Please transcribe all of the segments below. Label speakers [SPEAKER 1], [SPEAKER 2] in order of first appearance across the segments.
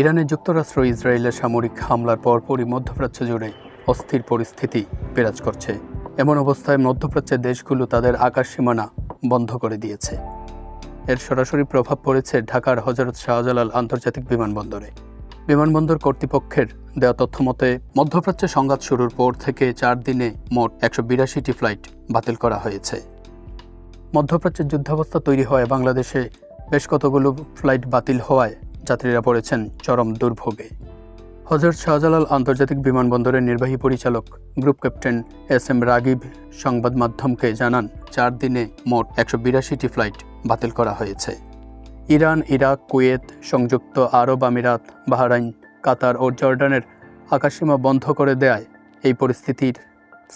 [SPEAKER 1] ইরানে যুক্তরাষ্ট্র ইসরায়েলের সামরিক হামলার পরপরই মধ্যপ্রাচ্য জুড়ে অস্থির পরিস্থিতি বিরাজ করছে। এমন অবস্থায় মধ্যপ্রাচ্যের দেশগুলো তাদের আকাশ সীমানা বন্ধ করে দিয়েছে। এর সরাসরি প্রভাব পড়েছে ঢাকার হযরত শাহজালাল আন্তর্জাতিক বিমানবন্দরে। বিমানবন্দর কর্তৃপক্ষের দেওয়া তথ্য মতে মধ্যপ্রাচ্যে সংঘাত শুরুর পর থেকে 4 দিনে মোট 182টি ফ্লাইট বাতিল করা হয়েছে। মধ্যপ্রাচ্যের যুদ্ধাবস্থা তৈরি হয় বাংলাদেশে বেশ কতগুলো ফ্লাইট বাতিল হওয়ায় যাত্রীরা পড়েছেন চরম দুর্ভোগে। হযরত শাহজালাল আন্তর্জাতিক বিমানবন্দরের নির্বাহী পরিচালক গ্রুপ ক্যাপ্টেন এস.এম. রাগিব সংবাদ মাধ্যমকে জানান, 4 দিনে মোট 182টি ফ্লাইট বাতিল করা হয়েছে। ইরান, ইরাক, কুয়েত, সংযুক্ত আরব আমিরাত, বাহরাইন, কাতার ও জর্ডানের আকাশসীমা বন্ধ করে দেয়ায় এই পরিস্থিতির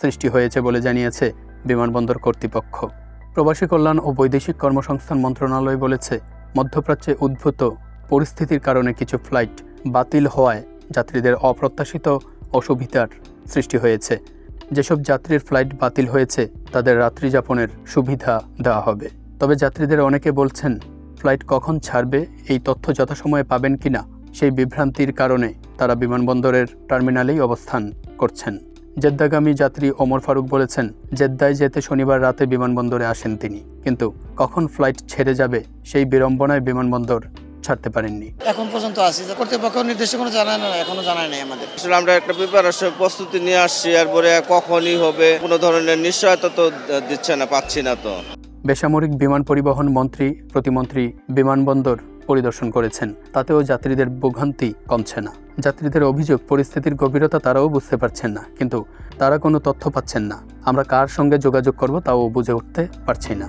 [SPEAKER 1] সৃষ্টি হয়েছে বলে জানিয়েছে বিমানবন্দর কর্তৃপক্ষ। প্রবাসী কল্যাণ ও বৈদেশিক কর্মসংস্থান মন্ত্রণালয় বলেছে, মধ্যপ্রাচ্যে উদ্ভূত পরিস্থিতির কারণে কিছু ফ্লাইট বাতিল হওয়ায় যাত্রীদের অপ্রত্যাশিত অসুবিধার সৃষ্টি হয়েছে। যেসব যাত্রীর ফ্লাইট বাতিল হয়েছে তাদের রাত্রিযাপনের সুবিধা দেওয়া হবে। তবে যাত্রীদের অনেকে বলছেন, ফ্লাইট কখন ছাড়বে এই তথ্য যথাসময়ে পাবেন কিনা সেই বিভ্রান্তির কারণে তারা বিমানবন্দরের টার্মিনালেই অবস্থান করছেন। জেদ্দাগামী যাত্রী ওমর ফারুক বলেছেন, জেদ্দায় যেতে শনিবার রাতে বিমানবন্দরে আসেন তিনি, কিন্তু কখন ফ্লাইট ছেড়ে যাবে সেই বিড়ম্বনায় বিমানবন্দর ছাড়তে পারেননি।
[SPEAKER 2] এখন পর্যন্ত আসি, কর্তৃপক্ষ নির্দেশ কোনো জানায় না, এখনো জানায় নাই আমাদের।
[SPEAKER 3] আসলে আমরা একটা প্রিপারেশন প্রস্তুতি নিয়ে আসছি, এরপরে কখনই হবে কোনো ধরনের নিশ্চয়তা তো দিচ্ছে না, পাচ্ছি না তো।
[SPEAKER 1] বেসামরিক বিমান পরিবহন মন্ত্রী প্রতিমন্ত্রী বিমানবন্দর পরিদর্শন করেছেন, তাতেও যাত্রীদের ভোগান্তি কমছে না। যাত্রীদের অভিযোগ, পরিস্থিতির গভীরতা তারাও বুঝতে পারছেন না, কিন্তু তারা কোনো তথ্য পাচ্ছেন না। আমরা কার সঙ্গে যোগাযোগ করব তাও বুঝে উঠতে পারছি না।